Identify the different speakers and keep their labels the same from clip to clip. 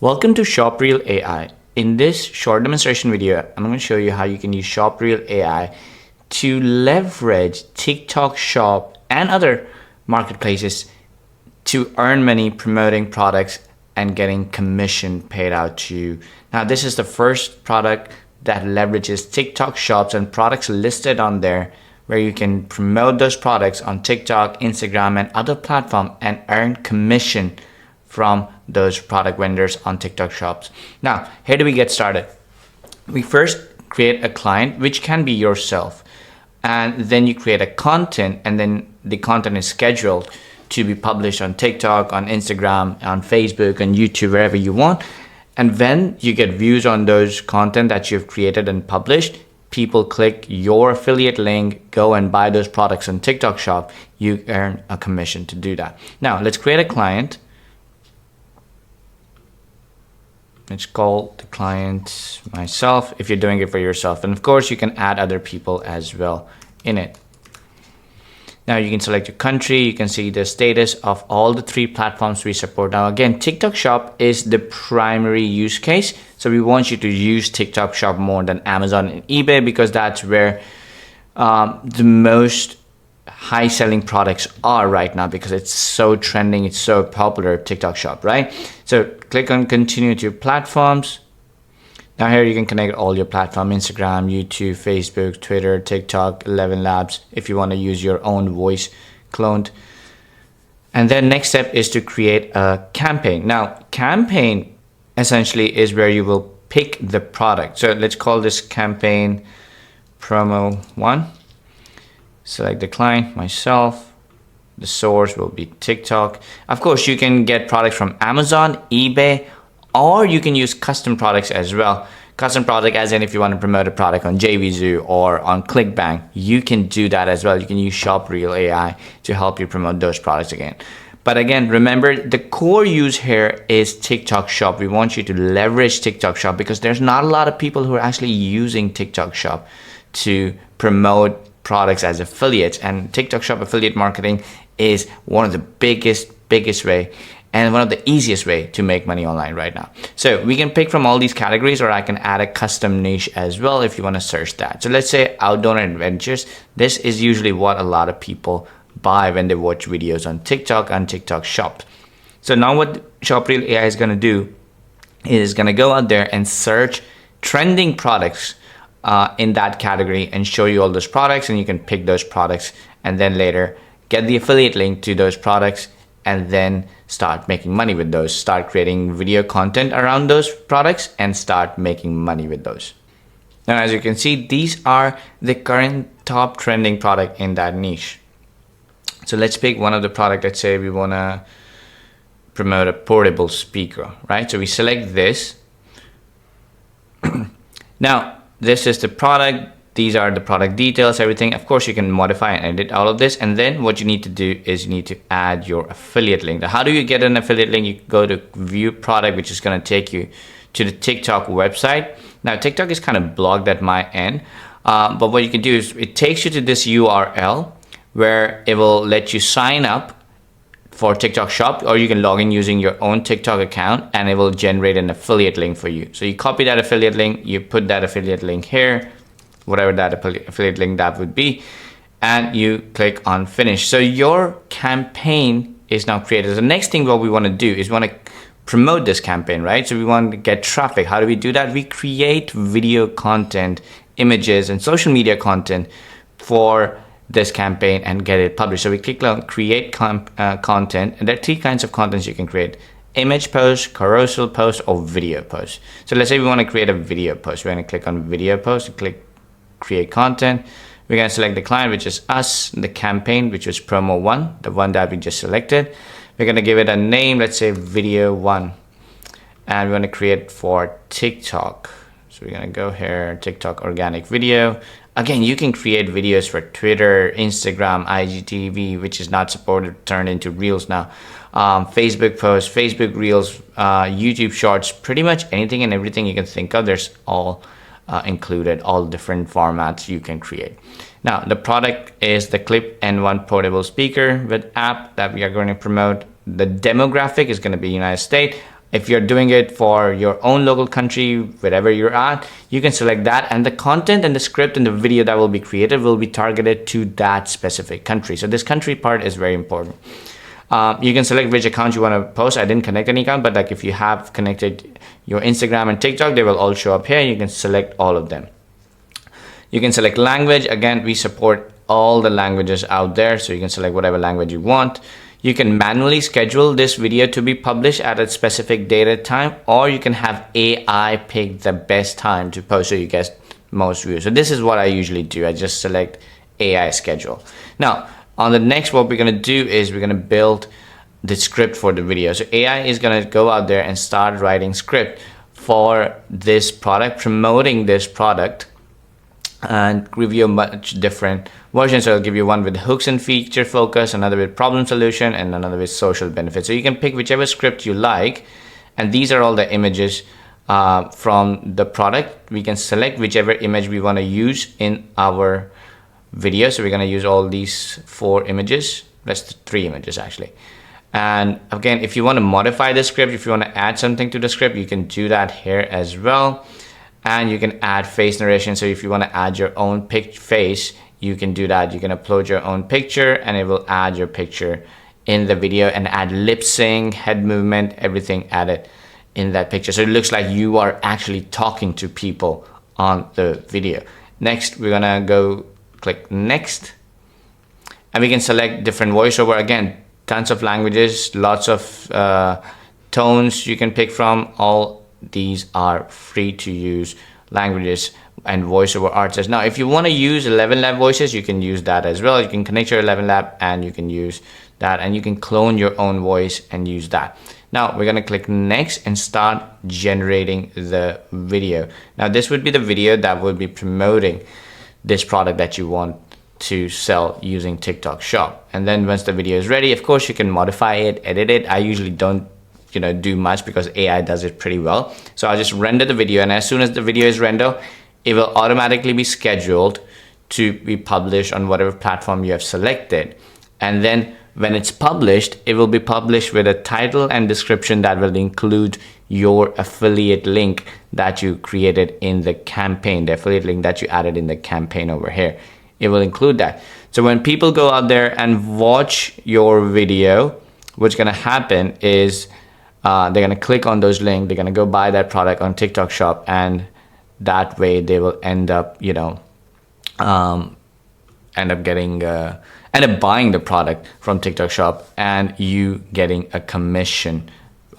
Speaker 1: Welcome to ShopReelAI. In this short demonstration video, I'm going to show you how you can use ShopReelAI to leverage TikTok Shop and other marketplaces to earn money promoting products and getting commission paid out to you. Now, this is the first product that leverages TikTok Shops and products listed on there where you can promote those products on TikTok, Instagram, and other platforms and earn commission from those product vendors on TikTok Shops. Now, how do we get started? We first create a client, which can be yourself, and then you create a content, and then the content is scheduled to be published on TikTok, on Instagram, on Facebook, on YouTube, wherever you want. And when you get views on those content that you've created and published, people click your affiliate link, go and buy those products on TikTok Shop, you earn a commission to do that. Now, let's create a client. Let's call the client myself if you're doing it for yourself. And of course, you can add other people as well in it. Now you can select your country. You can see the status of all the 3 platforms we support. Now again, TikTok Shop is the primary use case. So we want you to use TikTok Shop more than Amazon and eBay because that's where the most high selling products are right now because it's so trending, it's so popular, TikTok Shop, right? So click on continue to platforms. Now here you can connect all your platform, Instagram, YouTube, Facebook, Twitter, TikTok, 11 Labs, if you want to use your own voice cloned. And then next step is to create a campaign. Now campaign essentially is where you will pick the product. So let's call this campaign promo 1. Select the client, myself. The source will be TikTok. Of course, you can get products from Amazon, eBay, or you can use custom products as well. Custom product as in if you want to promote a product on JVZoo or on ClickBank, you can do that as well. You can use ShopReelAI to help you promote those products again. But again, remember the core use here is TikTok Shop. We want you to leverage TikTok Shop because there's not a lot of people who are actually using TikTok Shop to promote products as affiliates, and TikTok Shop affiliate marketing is one of the biggest way and one of the easiest way to make money online right now. So we can pick from all these categories, or I can add a custom niche as well if you want to search that. So let's say outdoor adventures. This is usually what a lot of people buy when they watch videos on TikTok and TikTok Shop. So now what ShopReelAI is going to do is going to go out there and search trending products in that category and show you all those products, and you can pick those products and then later get the affiliate link to those products and then start making money with those, start creating video content around those products and start making money with those. Now, as you can see, these are the current top trending product in that niche. So let's pick one of the product. Let's say we want to promote a portable speaker, right? So we select this. Now, this is the product. These are the product details, everything. Of course, you can modify and edit all of this. And then what you need to do is you need to add your affiliate link. Now, how do you get an affiliate link? You go to view product, which is going to take you to the TikTok website. Now, TikTok is kind of blocked at my end. But what you can do is it takes you to this URL where it will let you sign up for TikTok Shop, or you can log in using your own TikTok account and it will generate an affiliate link for you. So you copy that affiliate link, you put that affiliate link here, whatever that affiliate link that would be, and you click on finish. So your campaign is now created. The next thing what we want to do is we want to promote this campaign, right? So we want to get traffic. How do we do that? We create video content, images, and social media content for this campaign and get it published. So we click on create content, and there are 3 kinds of contents you can create: image post, carousel post, or video post. So let's say we want to create a video post. We're going to click on video post and click create content. We're going to select the client, which is us, the campaign, which is promo 1, the one that we just selected. We're going to give it a name, let's say video 1, and we're going to create for TikTok. So we're going to go here, TikTok organic video. Again, you can create videos for Twitter, Instagram, IGTV, which is not supported, turned into Reels now. Facebook posts, Facebook Reels, YouTube Shorts, pretty much anything and everything you can think of. There's all included, all different formats you can create. Now, the product is the Clip N1 portable speaker with app that we are going to promote. The demographic is going to be United States. If you're doing it for your own local country, wherever you're at, you can select that, and the content and the script and the video that will be created will be targeted to that specific country. So this country part is very important. You can select which account you want to post. I didn't connect any account, but like if you have connected your Instagram and TikTok, they will all show up here. You can select all of them. You can select language. Again, we support all the languages out there, so you can select whatever language you want. You can manually schedule this video to be published at a specific date and time, or you can have AI pick the best time to post so you get most views. So this is what I usually do. I just select AI schedule. Now, on the next, what we're going to do is we're going to build the script for the video. So AI is going to go out there and start writing script for this product, promoting this product, and give you a much different version. So I'll give you one with hooks and feature focus, another with problem solution, and another with social benefits. So you can pick whichever script you like, and these are all the images from the product. We can select whichever image we want to use in our video. So we're going to use all these 4 images. That's 3 images actually. And again, if you want to modify the script, if you want to add something to the script, you can do that here as well. And you can add face narration. So if you want to add your own face, you can do that. You can upload your own picture and it will add your picture in the video, and add lip sync, head movement, everything added in that picture. So it looks like you are actually talking to people on the video. Next, we're gonna go click next, and we can select different voiceover. Again, tons of languages, lots of tones you can pick from. All these are free to use languages and voiceover artists. Now, if you want to use 11 lab voices, you can use that as well. You can connect your 11 lab and you can use that, and you can clone your own voice and use that. Now we're going to click next and start generating the video. Now this would be the video that would be promoting this product that you want to sell using TikTok Shop. And then once the video is ready, of course you can modify it, edit it. I usually don't do much because AI does it pretty well. So I'll just render the video, and as soon as the video is rendered, it will automatically be scheduled to be published on whatever platform you have selected. And then when it's published, it will be published with a title and description that will include your affiliate link that you created in the campaign, the affiliate link that you added in the campaign over here. It will include that. So when people go out there and watch your video, what's going to happen is they're going to click on those links, they're going to go buy that product on TikTok Shop, and that way they will end up end up buying the product from TikTok Shop, and you getting a commission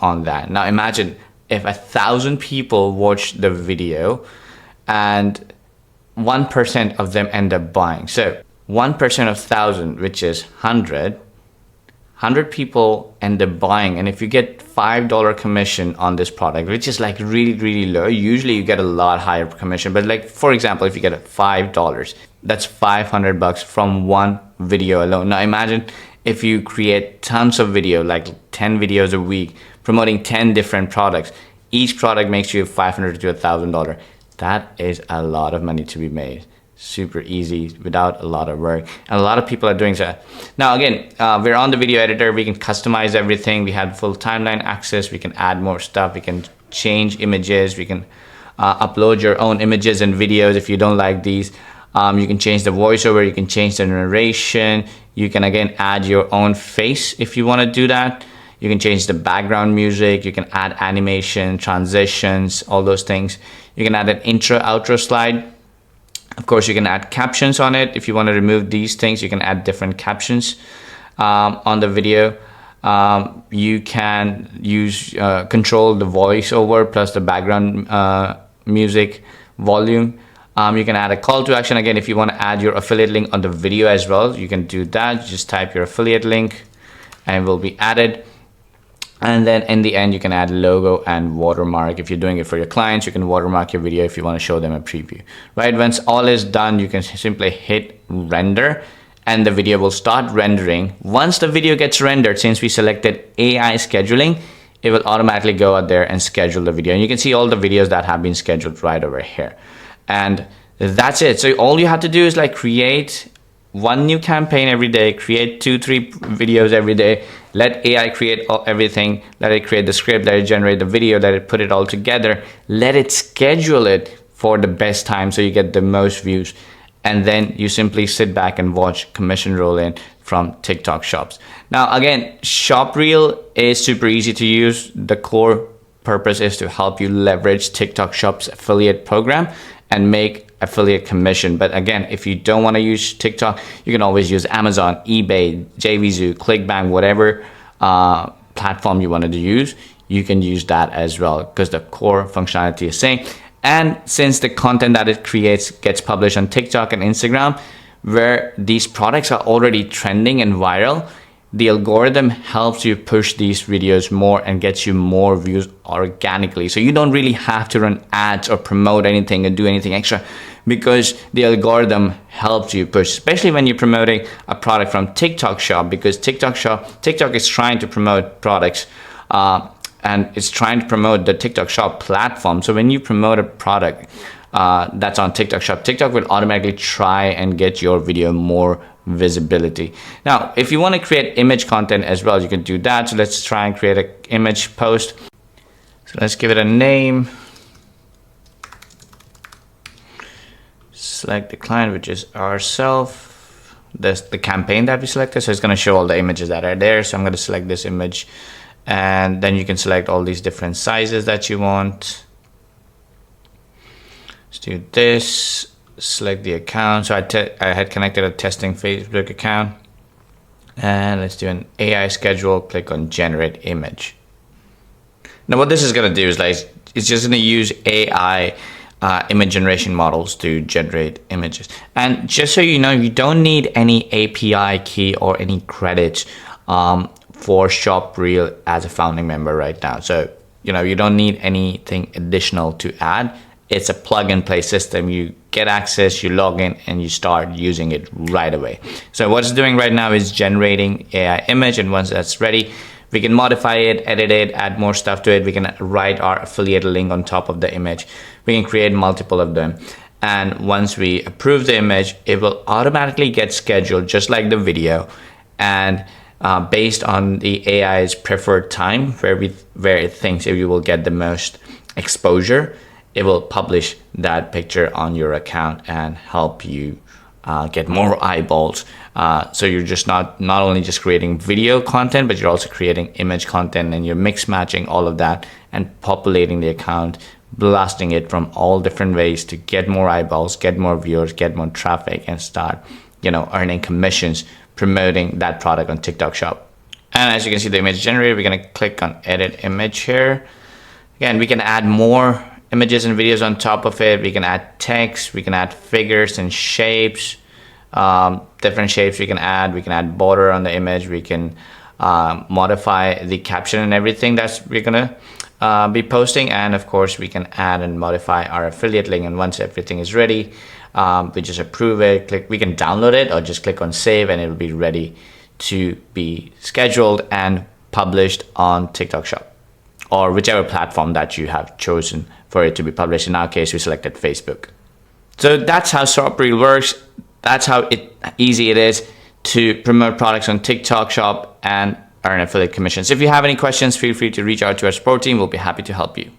Speaker 1: on that. Now imagine if 1,000 people watch the video and 1% of them end up buying. So 1% of 1,000, which is 100 people end up buying. And if you get $5 commission on this product, which is like really low, usually you get a lot higher commission. But like, for example, if you get $5, that's $500 from one video alone. Now imagine if you create tons of video, like 10 videos a week, promoting 10 different products. Each product makes you $500 to $1,000. That is a lot of money to be made. Super easy without a lot of work, and a lot of people are doing so. Now again, we're on the video editor. We can customize everything. We have full timeline access. We can add more stuff. We can change images. We can upload your own images and videos if you don't like these. You can change the voiceover. You can change the narration. You can again add your own face if you want to do that. You can change the background music. You can add animation, transitions, all those things. You can add an intro, outro slide. Of course, you can add captions on it. If you want to remove these things, you can add different captions on the video. You can use control the voiceover plus the background music volume. You can add a call to action. Again, if you want to add your affiliate link on the video as well, you can do that. Just type your affiliate link and it will be added. And then in the end, you can add logo and watermark. If you're doing it for your clients, you can watermark your video if you want to show them a preview, right? Once all is done, you can simply hit render and the video will start rendering. Once the video gets rendered, since we selected AI scheduling, it will automatically go out there and schedule the video. And you can see all the videos that have been scheduled right over here. And that's it. So all you have to do is like create one new campaign every day, create 2-3 videos every day, Let AI create everything. Let it create the script, let it generate the video, let it put it all together. Let it schedule it for the best time so you get the most views. And then you simply sit back and watch commission roll in from TikTok shops. Now, again, ShopReel is super easy to use. The core purpose is to help you leverage TikTok shop's affiliate program and make affiliate commission. But again, if you don't want to use TikTok, you can always use Amazon, eBay, JVZoo, ClickBank, whatever platform you wanted to use, you can use that as well, because the core functionality is same. And since the content that it creates gets published on TikTok and Instagram, where these products are already trending and viral, the algorithm helps you push these videos more and gets you more views organically. So you don't really have to run ads or promote anything or do anything extra, because the algorithm helps you push, especially when you're promoting a product from TikTok shop, because TikTok is trying to promote products and it's trying to promote the TikTok shop platform. So when you promote a product that's on TikTok shop, TikTok will automatically try and get your video more visibility. Now, if you want to create image content as well, you can do that. So let's try and create an image post. So let's give it a name. Select the client, which is ourselves. That's the campaign that we selected. So it's going to show all the images that are there. So I'm going to select this image, and then you can select all these different sizes that you want. Let's do this. Select the account. So I had connected a testing Facebook account, and let's do an AI schedule. Click on generate image. Now what this is going to do is it's just going to use AI image generation models to generate images. And just so you know, you don't need any API key or any credits for ShopReel as a founding member right now. So you don't need anything additional to add. It's a plug and play system. You get access, you log in, and you start using it right away. So what it's doing right now is generating AI image, and once that's ready, we can modify it, edit it, add more stuff to it. We can write our affiliate link on top of the image. We can create multiple of them. And once we approve the image, it will automatically get scheduled just like the video. And based on the AI's preferred time, where it thinks you will get the most exposure, it will publish that picture on your account and help you get more eyeballs. So you're just not only just creating video content, but you're also creating image content, and you're mix matching all of that and populating the account, blasting it from all different ways to get more eyeballs, get more viewers, get more traffic, and start earning commissions promoting that product on TikTok shop. And as you can see, the image generated, we're going to click on edit image here. Again, we can add more images and videos on top of it. We can add text, we can add figures and shapes, different shapes we can add border on the image, we can modify the caption and everything that we're gonna be posting, and of course we can add and modify our affiliate link. And once everything is ready, we just approve it, we can download it or just click on save, and it'll be ready to be scheduled and published on TikTok shop or whichever platform that you have chosen for it to be published. In our case, we selected Facebook. So that's how ShopReel works. That's how easy it is to promote products on TikTok shop and earn affiliate commissions. If you have any questions, feel free to reach out to our support team. We'll be happy to help you.